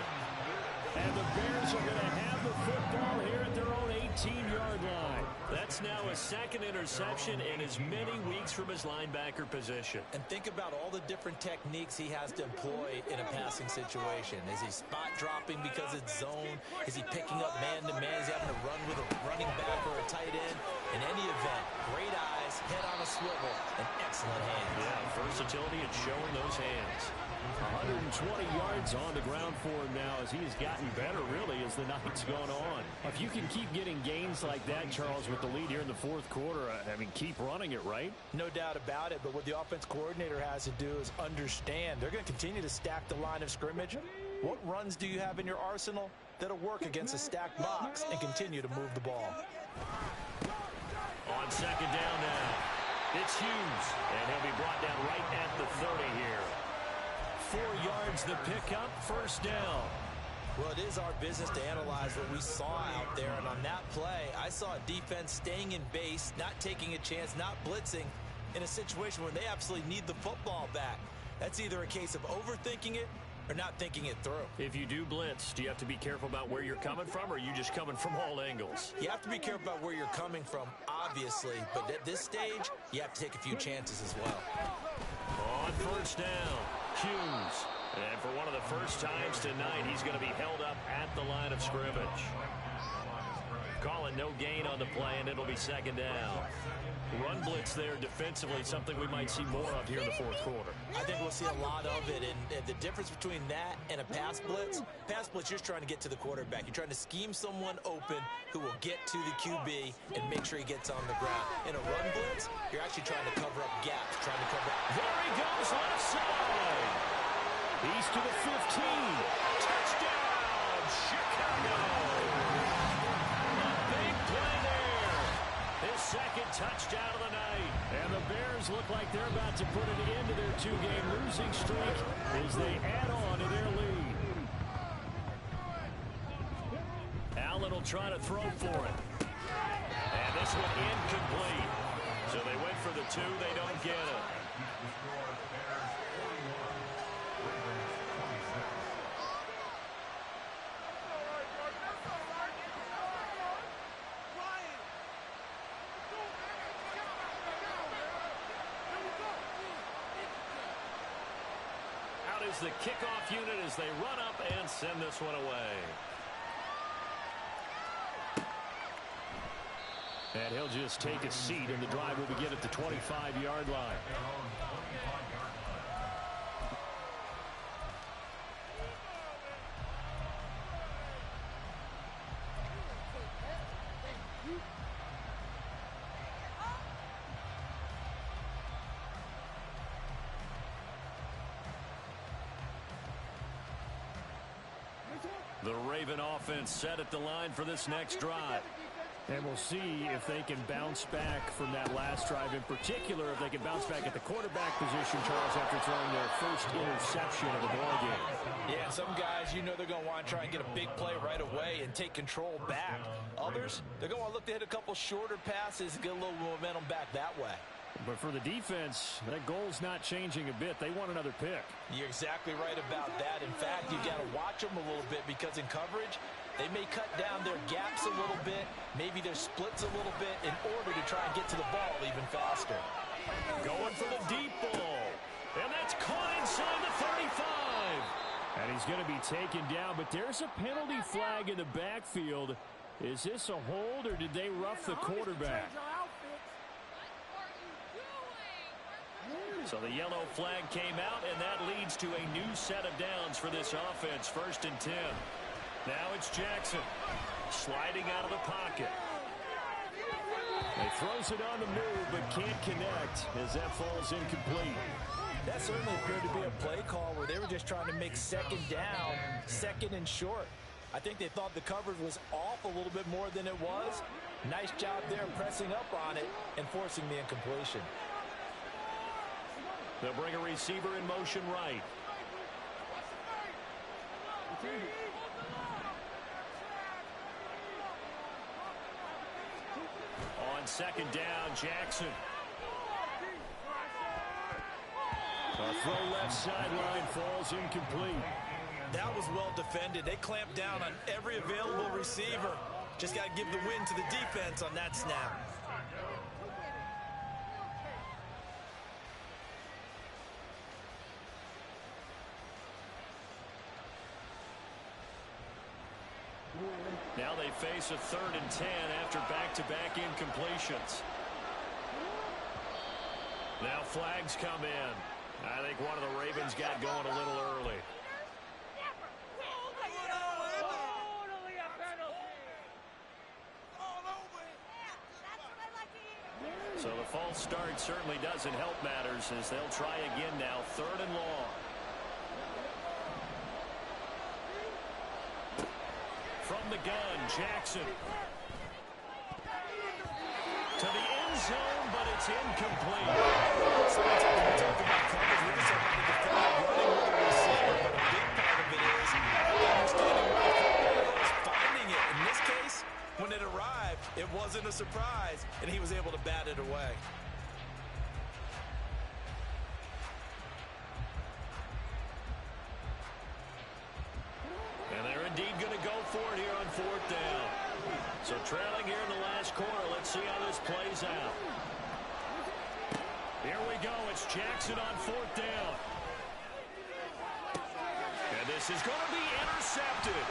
And the Bears are going to have the football here at their own 18-yard line. That's now a 2nd interception in as many weeks from his linebacker position. And think about all the different techniques he has to employ in a passing situation. Is he spot dropping because it's zone? Is he picking up man-to-man? Is he having to run with a running back or a tight end? In any event, great eyes, head on a swivel, and excellent hands. Yeah, versatility and showing those hands. 120 yards on the ground for him now as he has gotten better, really, as the night's gone on. If you can keep getting gains like that, Charles, with the lead here in the 4th quarter, I mean, keep running it, right? No doubt about it, but what the offense coordinator has to do is understand. They're going to continue to stack the line of scrimmage. What runs do you have in your arsenal that'll work against a stacked box and continue to move the ball? On 2nd down now. It's Hughes, and he'll be brought down right at the 30 here. 4 yards the pickup, first down. Well, it is our business to analyze what we saw out there, and on that play, I saw a defense staying in base, not taking a chance, not blitzing in a situation where they absolutely need the football back. That's either a case of overthinking it or not thinking it through. If you do blitz, do you have to be careful about where you're coming from, or are you just coming from all angles? You have to be careful about where you're coming from, obviously, but at this stage, you have to take a few chances as well. On first down, Hughes. And for one of the first times tonight, he's going to be held up at the line of scrimmage. Calling no gain on the play, and it'll be second down. Run blitz there defensively, something we might see more of here in the fourth quarter. I think we'll see a lot of it, and the difference between that and a pass blitz, you're trying to get to the quarterback. You're trying to scheme someone open who will get to the QB and make sure he gets on the ground. In a run blitz, you're actually trying to cover up gaps, trying to cover up. There he goes, left side. He's to the 15. Touchdown, Chicago. A big play there. His second touchdown of the night. And the Bears look like they're about to put an end to their 2-game losing streak as they add on to their lead. Allen will try to throw for it. And this one incomplete. So they went for the 2. They don't get it. The kickoff unit as they run up and send this one away. And he'll just take a seat, and the drive will begin at the 25-yard line. The Raven offense set at the line for this next drive. And we'll see if they can bounce back from that last drive. In particular, if they can bounce back at the quarterback position, Charles, after throwing their first interception of the ballgame. Yeah, some guys, they're going to want to try and get a big play right away and take control back. Others, they're going to look to hit a couple shorter passes and get a little momentum back that way. But for the defense, that goal's not changing a bit. They want another pick. You're exactly right about that. In fact, you got to watch them a little bit because in coverage, they may cut down their gaps a little bit, maybe their splits a little bit in order to try and get to the ball even faster. Going for the deep ball. And that's caught inside the 35. And he's going to be taken down, but there's a penalty flag in the backfield. Is this a hold, or did they rough the quarterback? So the yellow flag came out, and that leads to a new set of downs for this offense. 1st and 10. Now it's Jackson sliding out of the pocket. He throws it on the move, but can't connect as that falls incomplete. That certainly appeared to be a play call where they were just trying to make second down, second and short. I think they thought the coverage was off a little bit more than it was. Nice job there pressing up on it and forcing the incompletion. They'll bring a receiver in motion right. On second down, Jackson. A throw left sideline falls incomplete. That was well defended. They clamped down on every available receiver. Just got to give the win to the defense on that snap. Now they face a 3rd and 10 after back-to-back incompletions. Now flags come in. I think one of the Ravens got going a little early. So the false start certainly doesn't help matters as they'll try again now. 3rd and long. From the gun, Jackson. To the end zone, but it's incomplete. Sometimes when we talk about coverage, we're just talking about the defender running with a receiver, but a big part of it is understanding where the football is, finding it. In this case, when it arrived, it wasn't a surprise, and he was able to bat it away. And they're indeed going to go for it here on fourth down. So trailing here in the last quarter. Let's see how this plays out. Here we go. It's Jackson on fourth down. And this is going to be intercepted.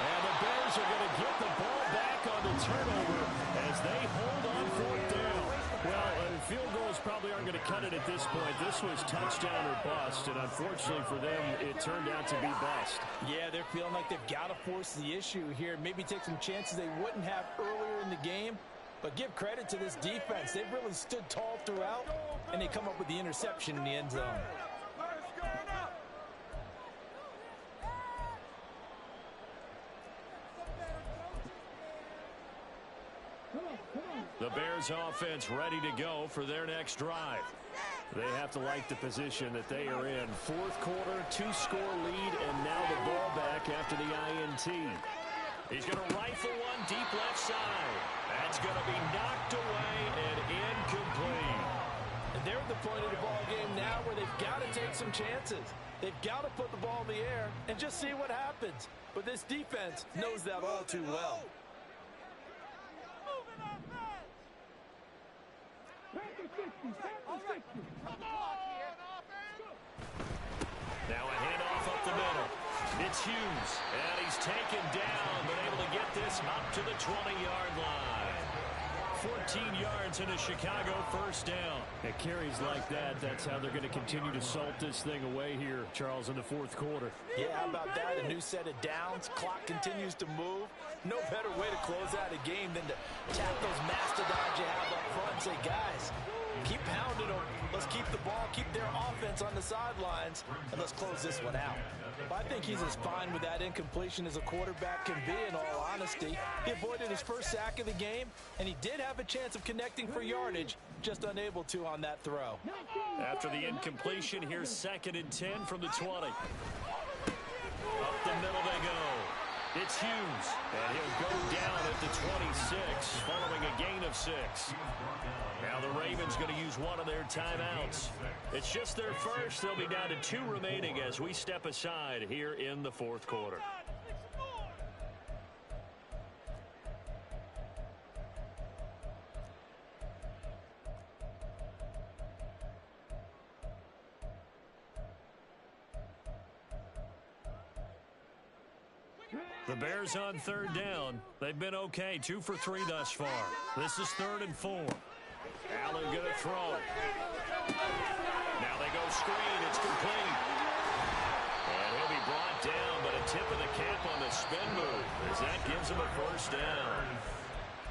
And the Bears are going to get the ball back on the turnover as they hold on fourth down. Well, field goals probably aren't going to cut it at this point. This was touchdown or bust, and unfortunately for them, it turned out to be bust. Yeah, they're feeling like they've got to force the issue here. Maybe take some chances they wouldn't have earlier in the game. But give credit to this defense. They've really stood tall throughout, and they come up with the interception in the end zone. The Bears offense ready to go for their next drive. They have to like the position that they are in. Fourth quarter, 2-score lead, and now the ball back after the INT. He's going to rifle one deep left side. That's going to be knocked away and incomplete. And they're at the point of the ball game now where they've got to take some chances. They've got to put the ball in the air and just see what happens. But this defense knows that all too well. Now a handoff up the middle. It's Hughes, and he's taken down, but able to get this up to the 20-yard line. 14 yards and a Chicago first down. It carries like that. That's how they're going to continue to salt this thing away here, Charles, in the fourth quarter. Yeah, how about that? A new set of downs. Clock continues to move. No better way to close out a game than to tap those mastodons you have up front and say, guys, keep pounding them. Let's keep the ball, keep their offense on the sidelines, and let's close this one out. But I think he's as fine with that incompletion as a quarterback can be, in all honesty. He avoided his first sack of the game, and he did have a chance of connecting for yardage, just unable to on that throw. After the incompletion, here's 2nd and 10 from the 20. Up the middle they go. It's Hughes, and he'll go down at the 26, following a gain of 6. Now the Ravens going to use one of their timeouts. It's just their first. They'll be down to 2 remaining as we step aside here in the fourth quarter. The Bears on 3rd down. They've been okay, 2 for 3 thus far. This is 3rd and 4. Allen going to throw. Now they go screen. It's complete. And he'll be brought down, but a tip of the cap on the spin move as that gives him a first down.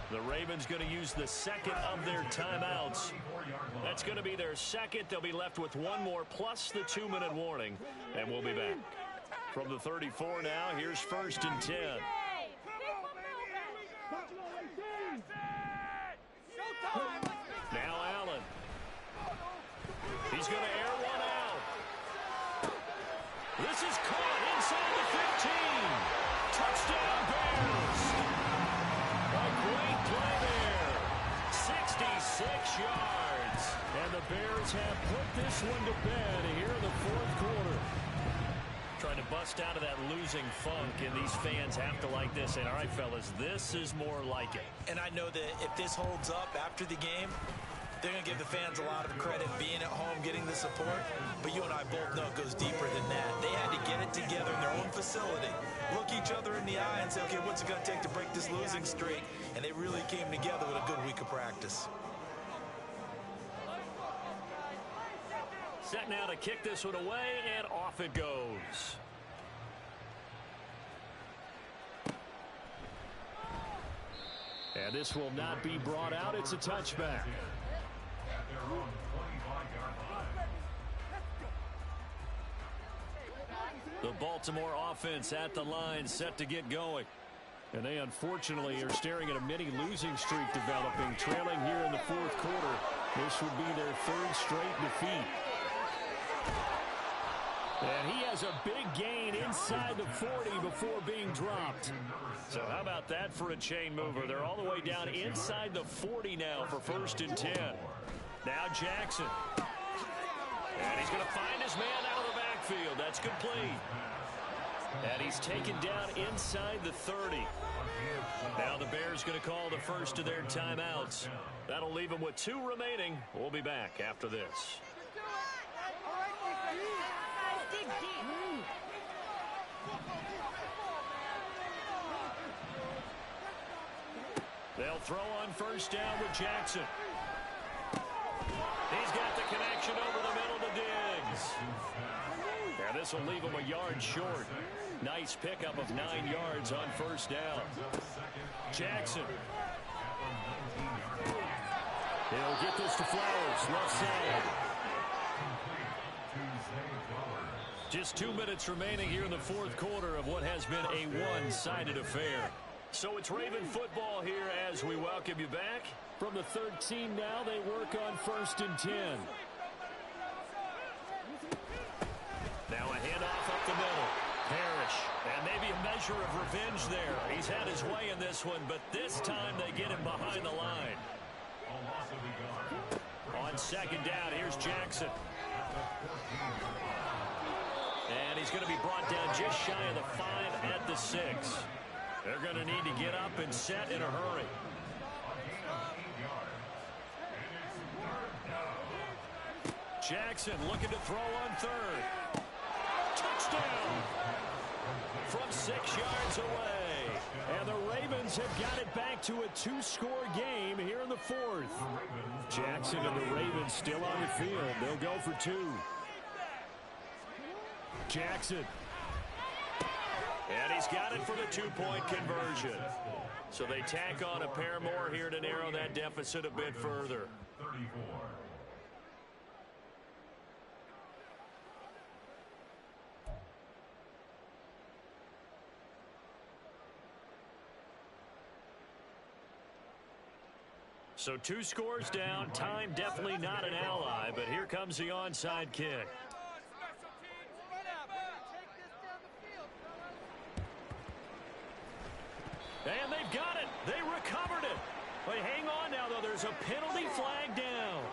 The Ravens going to use the 2nd of their timeouts. That's going to be their 2nd. They'll be left with 1 more plus the 2-minute warning, and we'll be back. From the 34 now, here's 1st and 10. Now Allen. He's going to air one out. This is caught inside the 15. Touchdown Bears. A great play there. 66 yards. And the Bears have put this one to bed here in the fourth quarter. Trying to bust out of that losing funk, and these fans have to like this. And all right, fellas, this is more like it. And I know that if this holds up after the game, they're going to give the fans a lot of credit being at home, getting the support. But you and I both know it goes deeper than that. They had to get it together in their own facility, look each other in the eye and say, okay, what's it going to take to break this losing streak? And they really came together with a good week of practice. Set now to kick this one away, and off it goes. And this will not be brought out. It's a touchback. The Baltimore offense at the line, set to get going. And they unfortunately are staring at a mini losing streak developing, trailing here in the fourth quarter. This would be their third straight defeat. And he has a big gain inside the 40 before being dropped. So how about that for a chain mover? They're all the way down inside the 40 now for 1st and 10. Now Jackson. And he's going to find his man out of the backfield. That's complete. And he's taken down inside the 30. Now the Bears going to call the first of their timeouts. That'll leave them with 2 remaining. We'll be back after this. They'll throw on 1st down with Jackson. He's got the connection over the middle to Diggs. And this will leave him a yard short. Nice pickup of 9 yards on 1st down. Jackson. He'll get this to Flowers, left side. Just 2 minutes remaining here in the fourth quarter of what has been a one-sided affair. So it's Raven football here as we welcome you back. From the 13 now, they work on 1st and 10. Now a handoff up the middle. Parrish, and maybe a measure of revenge there. He's had his way in this one, but this time they get him behind the line. On 2nd down, here's Jackson. And he's going to be brought down just shy of the 5 at the 6. They're going to need to get up and set in a hurry. Jackson looking to throw on 3rd. Touchdown! From 6 yards away. And the Ravens have got it back to a 2-score game here in the 4th. Jackson and the Ravens still on the field. They'll go for 2. Jackson. And he's got it for the 2-point conversion. So they tack on a pair more here to narrow that deficit a bit further. 34. So 2 scores down. Time definitely not an ally, but here comes the onside kick. And they've got it. They recovered it. But hang on now, though. There's a penalty flag down.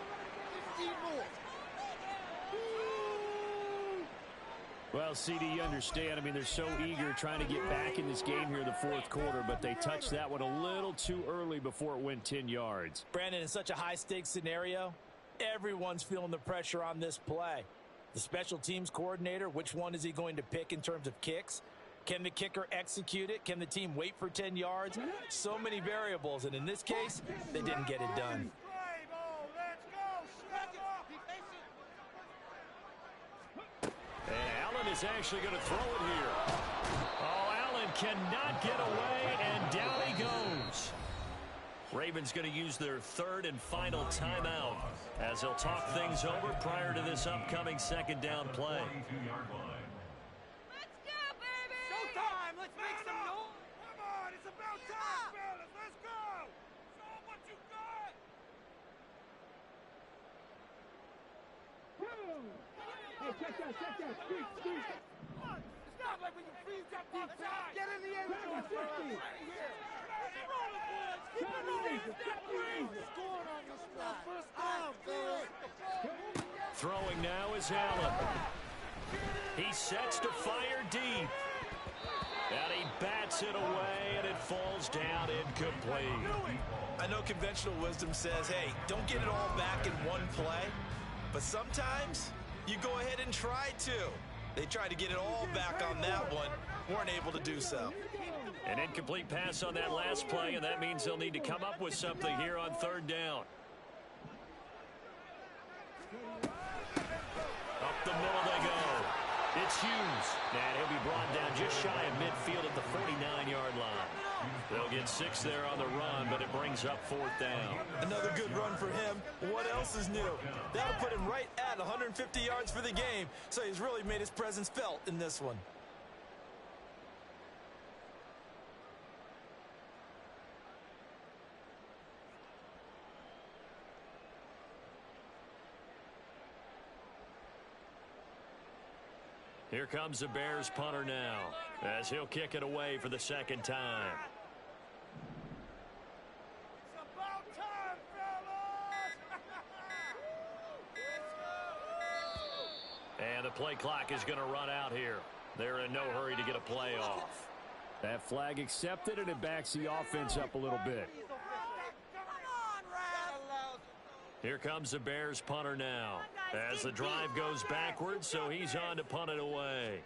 Well, CD, you understand. I mean, they're so eager trying to get back in this game here in the fourth quarter, but they touched that one a little too early before it went 10 yards. Brandon, in such a high-stakes scenario, everyone's feeling the pressure on this play. The special teams coordinator, which one is he going to pick in terms of kicks? Can the kicker execute it? Can the team wait for 10 yards? So many variables, and in this case, they didn't get it done. And Allen is actually going to throw it here. Oh, Allen cannot get away, and down he goes. Ravens going to use their 3rd and final timeout as they'll talk things over prior to this upcoming 2nd down play. Check that, squeak. Stop like when you freeze up deep side. Get in the end zone. Keep it moving. Scoring on this spot. First down, good. Throwing now is Allen. He sets to fire deep. And he bats it away, and it falls down incomplete. I know conventional wisdom says, hey, don't get it all back in one play. But sometimes you go ahead and try to. They tried to get it all back on that one. Weren't able to do so. An incomplete pass on that last play, and that means they'll need to come up with something here on 3rd down. Up the middle they go. It's Hughes. And he'll be brought down just shy of midfield at the 49-yard line. They'll get 6 there on the run, but it brings up 4th down. Another good run for him. What else is new? That'll put him right at 150 yards for the game, so he's really made his presence felt in this one. Here comes the Bears punter now, as he'll kick it away for the second time. It's about time, fellas! And the play clock is going to run out here. They're in no hurry to get a play off. That flag accepted, and it backs the offense up a little bit. Here comes the Bears punter now, as the drive goes backwards, so he's on to punt it away.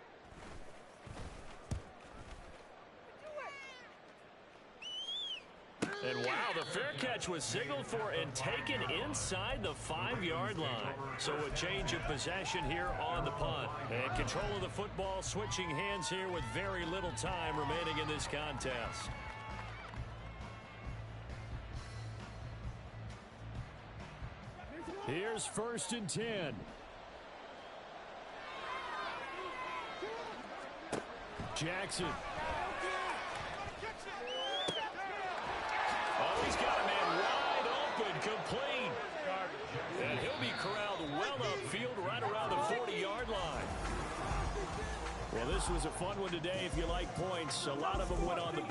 And wow, the fair catch was signaled for and taken inside the 5-yard line. So a change of possession here on the punt. And control of the football switching hands here with very little time remaining in this contest. Here's 1st and 10. Jackson. Oh, he's got a man wide open, complete. And he'll be corralled well upfield right around the 40-yard line. Well, this was a fun one today if you like points. A lot of them went on the